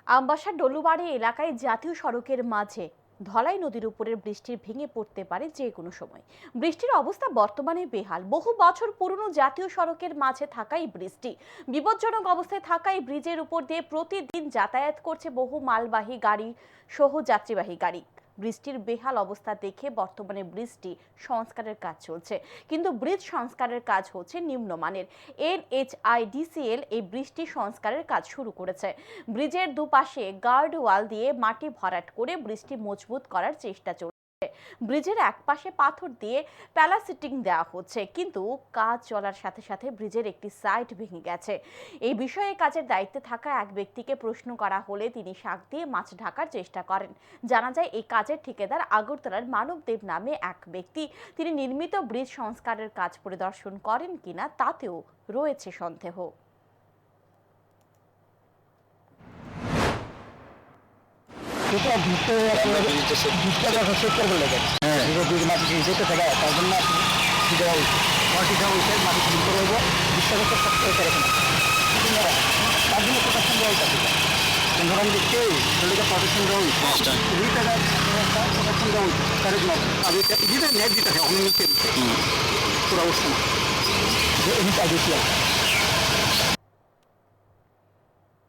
আমবাসার ডলুবাড়ি এলাকায় জাতীয় সড়কের মাঝে ধলাই নদীর উপরের বৃষ্টির ভেঙে পড়তে পারে যে কোনো সময়। বৃষ্টির অবস্থা বর্তমানে বেহাল। বহু বছর পুরনো জাতীয় সড়কের মাঝে থাকাই বৃষ্টি বিপজ্জনক অবস্থায় থাকায় ব্রিজের উপর দিয়ে প্রতিদিন যাতায়াত করছে বহু মালবাহী গাড়ি সহ যাত্রীবাহী গাড়ি। বৃষ্টির বেহাল অবস্থা দেখে বর্তমানে ব্রিজটি সংস্কারের কাজ চলছে, কিন্তু ব্রিজ সংস্কারের কাজ হচ্ছে নিম্নমানের। NHIDCL এই বৃষ্টি সংস্কারের কাজ শুরু করেছে। ব্রিজের দুপাশে গার্ড ওয়াল দিয়ে মাটি ভরাট করে ব্রিজটি মজবুত করার চেষ্টা চলছে। ব্রিজের এক পাশে পাথর দিয়ে প্যালাসিটিং দেওয়া হচ্ছে, কিন্তু কাজ চলার সাথে সাথে ব্রিজের একটি সাইড ভেঙে গেছে। এই বিষয়ে কাজের দায়িত্বে থাকা এক ব্যক্তিকে প্রশ্ন করা হলে তিনি শাক দিয়ে মাছ ঢাকার চেষ্টা করেন। জানা যায় এই কাজের ঠিকাদার আগরতলার মানবদেব নামে এক ব্যক্তি। তিনি নির্মিত ব্রিজ সংস্কারের কাজ পরিদর্শন করেন কিনা তাতেও রয়েছে সন্দেহ। অবস্থা